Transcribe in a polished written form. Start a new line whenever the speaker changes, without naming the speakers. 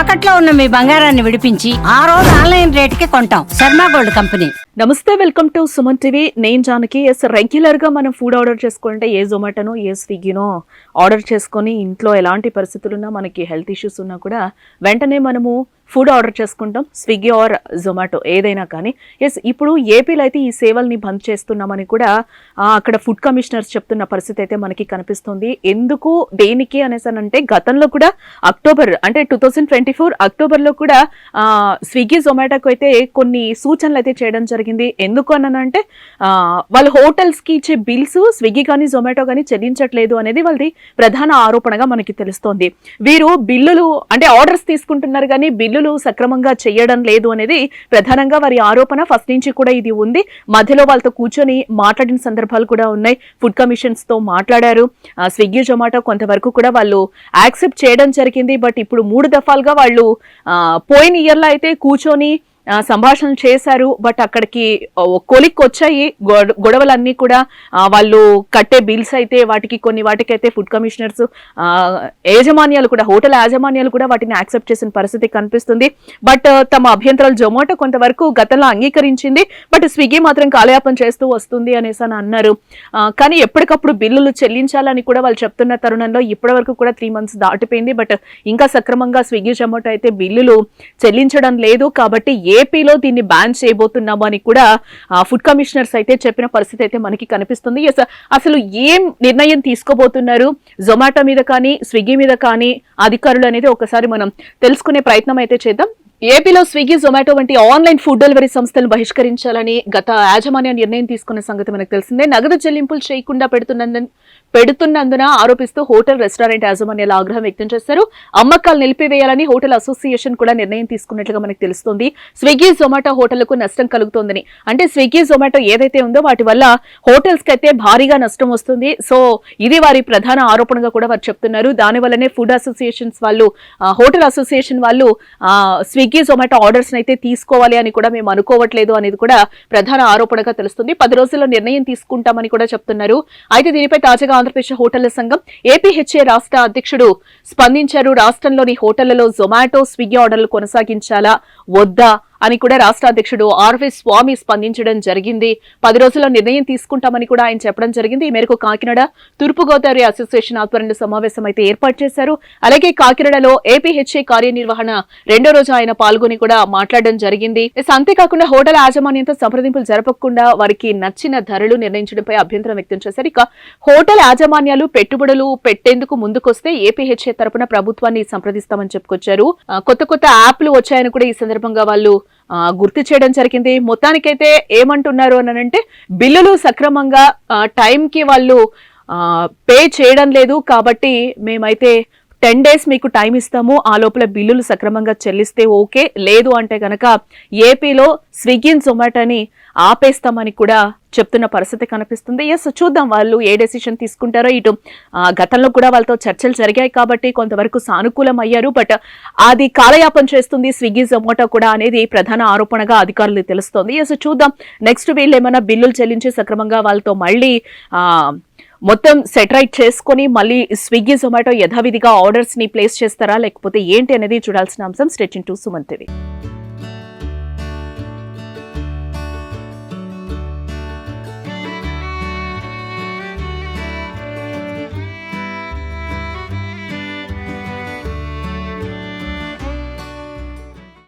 తాకట్లో ఉన్న మీ బంగారాన్ని విడిపించి ఆ రోజు ఆన్లైన్ రేటుకి కొంటాం. Sharma gold company.
నమస్తే, వెల్కమ్ టు సుమన్ టీవీ. నేను జానకి. రెగ్యులర్ గా మనం ఫుడ్ ఆర్డర్ చేసుకుంటే ఏ జొమాటోనో ఏ స్విగ్గీనో ఆర్డర్ చేసుకొని ఇంట్లో ఎలాంటి పరిస్థితులున్నా మనకి హెల్త్ ఇష్యూస్ ఉన్నా కూడా వెంటనే మనము ఫుడ్ ఆర్డర్ చేసుకుంటాం, స్విగ్గీ ఆర్ జొమాటో ఏదైనా కానీ. ఇప్పుడు ఏపీలో అయితే ఈ సేవల్ని బంద్ చేస్తున్నామని కూడా అక్కడ ఫుడ్ కమిషనర్స్ చెప్తున్న పరిస్థితి అయితే మనకి కనిపిస్తుంది. ఎందుకు, దేనికి అనేసానంటే గతంలో కూడా అక్టోబర్ అంటే 2024 అక్టోబర్లో కూడా స్విగ్గీ జొమాటోకు అయితే కొన్ని సూచనలు అయితే చేయడం జరిగింది. ఎందుకు అనంటే వాళ్ళు హోటల్స్కి ఇచ్చే బిల్స్ స్విగ్గీ కానీ జొమాటో కానీ చెల్లించట్లేదు అనేది వాళ్ళది ప్రధాన ఆరోపణగా మనకి తెలుస్తోంది. వీరు బిల్లులు అంటే ఆర్డర్స్ తీసుకుంటున్నారు కానీ బిల్లులు సక్రమంగా చేయడం లేదు అనేది ప్రధానంగా వారి ఆరోపణ. ఫస్ట్ నుంచి కూడా ఇది ఉంది. మధ్యలో వాళ్ళతో కూర్చొని మాట్లాడిన సందర్భాలు కూడా ఉన్నాయి. ఫుడ్ కమిషన్స్ తో మాట్లాడారు. స్విగ్గీ జొమాటో కొంతవరకు కూడా వాళ్ళు యాక్సెప్ట్ చేయడం జరిగింది. బట్ ఇప్పుడు 3 దఫాలుగా వాళ్ళు పోయిన ఇయర్లో అయితే కూర్చొని సంభాషణలు చేశారు. బట్ అక్కడికి కొలిక్ వచ్చాయి గొడవలన్నీ కూడా. వాళ్ళు కట్టే బిల్స్ అయితే వాటికైతే ఫుడ్ కమిషనర్స్ యాజమాన్యాలు కూడా, హోటల్ యాజమాన్యాలు కూడా వాటిని యాక్సెప్ట్ చేసిన పరిస్థితి కనిపిస్తుంది. బట్ తమ అభ్యంతరాలు జొమాటో కొంతవరకు గతంలో అంగీకరించింది. బట్ స్విగ్గీ మాత్రం కాలయాపన చేస్తూ వస్తుంది అనేసి అని అన్నారు. కానీ ఎప్పటికప్పుడు బిల్లులు చెల్లించాలని కూడా వాళ్ళు చెప్తున్న తరుణంలో ఇప్పటి వరకు కూడా 3 months దాటిపోయింది. బట్ ఇంకా సక్రమంగా స్విగ్గీ జొమాటో అయితే బిల్లులు చెల్లించడం లేదు. కాబట్టి ఏపీలో దీన్ని బ్యాన్ చేయబోతున్నాము అని కూడా ఫుడ్ కమిషనర్స్ అయితే చెప్పిన పరిస్థితి అయితే మనకి కనిపిస్తుంది. అసలు ఏం నిర్ణయం తీసుకోబోతున్నారు జొమాటో మీద కానీ స్విగ్గీ మీద కానీ అధికారులు అనేది ఒకసారి మనం తెలుసుకునే ప్రయత్నం అయితే చేద్దాం. ఏపీలో స్విగ్గీ జొమాటో వంటి ఆన్లైన్ ఫుడ్ డెలివరీ సంస్థలను బహిష్కరించాలని గత యాజమాన్యం నిర్ణయం తీసుకున్న సంగతి మనకు తెలిసిందే. నగదు చెల్లింపులు చేయకుండా పెడుతున్నందున ఆరోపిస్తూ హోటల్ రెస్టారెంట్ యాజమాన్యాలు ఆగ్రహం వ్యక్తం చేశారు. అమ్మకాలు నిలిపివేయాలని హోటల్ అసోసియేషన్ కూడా నిర్ణయం తీసుకున్నట్లుగా మనకు తెలుస్తుంది. స్విగ్గీ జొమాటో హోటళ్లకు నష్టం కలుగుతోందని, అంటే స్విగ్గీ జొమాటో ఏదైతే ఉందో వాటి వల్ల హోటల్స్ కి అయితే భారీగా నష్టం వస్తుంది. సో ఇది వారి ప్రధాన ఆరోపణగా కూడా వారు చెప్తున్నారు. దానివల్లనే ఫుడ్ అసోసియేషన్స్ వాళ్ళు, హోటల్ అసోసియేషన్ వాళ్ళు స్విగ్గీ జొమాటో ఆర్డర్స్ అయితే తీసుకోవాలి అని కూడా మేము అనుకోవట్లేదు అనేది కూడా ప్రధాన ఆరోపణగా తెలుస్తుంది. 10 రోజుల్లో నిర్ణయం తీసుకుంటామని కూడా చెప్తున్నారు. అయితే దీనిపై తాజాగా ఆంధ్రప్రదేశ్ హోటళ్ల సంఘం ఏపీహెచ్ఏ రాష్ట్ర అధ్యక్షుడు స్పందించారు. రాష్ట్రంలోని హోటళ్లలో జొమాటో స్విగ్గీ ఆర్డర్లు కొనసాగించాలా వద్దా అని కూడా రాష్ట్ర అధ్యక్షుడు ఆర్వి స్వామి స్పందించడం జరిగింది. 10 రోజుల్లో నిర్ణయం తీసుకుంటామని కూడా ఆయన చెప్పడం జరిగింది. ఈ మేరకు కాకినాడ తూర్పుగోదావరి అసోసియేషన్ ఆధ్వర్యంలో సమావేశం అయితే ఏర్పాటు చేశారు. అలాగే కాకినాడలో ఏపీహెచ్ఏ కార్యనిర్వహణ 2వ రోజు ఆయన పాల్గొని కూడా మాట్లాడడం జరిగింది. అంతేకాకుండా హోటల్ యాజమాన్యంతో సంప్రదింపులు జరపకుండా వారికి నచ్చిన ధరలు నిర్ణయించడంపై అభ్యంతరం వ్యక్తం చేశారు. ఇక హోటల్ యాజమాన్యాలు పెట్టుబడులు పెట్టేందుకు ముందుకొస్తే ఏపీహెచ్ఏ తరపున ప్రభుత్వాన్ని సంప్రదిస్తామని చెప్పుకొచ్చారు. కొత్త యాప్లు వచ్చాయని కూడా ఈ సందర్భంగా వాళ్ళు గుర్తు చేయడం జరిగింది. మొత్తానికైతే ఏమంటున్నారు అనంటే బిల్లులు సక్రమంగా టైంకి వాళ్ళు పే చేయడం లేదు కాబట్టి మేమైతే 10 days మీకు టైం ఇస్తాము, ఆ లోపల బిల్లులు సక్రమంగా చెల్లిస్తే ఓకే, లేదు అంటే కనుక ఏపీలో స్విగ్గీ జొమాటోని ఆపేస్తామని కూడా చెప్తున్న పరిస్థితి కనిపిస్తుంది. చూద్దాం వాళ్ళు ఏ డెసిషన్ తీసుకుంటారో. ఇటు గతంలో కూడా వాళ్ళతో చర్చలు జరిగాయి కాబట్టి కొంతవరకు సానుకూలం అయ్యారు. బట్ అది కాలయాపన చేస్తుంది స్విగ్గీ జొమాటో కూడా అనేది ప్రధాన ఆరోపణగా అధికారులు తెలుస్తోంది. చూద్దాం నెక్స్ట్ వీళ్ళు ఏమైనా బిల్లులు చెల్లించి సక్రమంగా వాళ్ళతో మళ్ళీ మొత్తం సెటరైట్ చేసుకుని మళ్ళీ స్విగ్గీ జొమాటో యథావిధిగా ఆర్డర్స్ ని ప్లేస్ చేస్తారా లేకపోతే ఏంటి అనేది చూడాల్సిన అంశం. Stay tuned to Suman TV.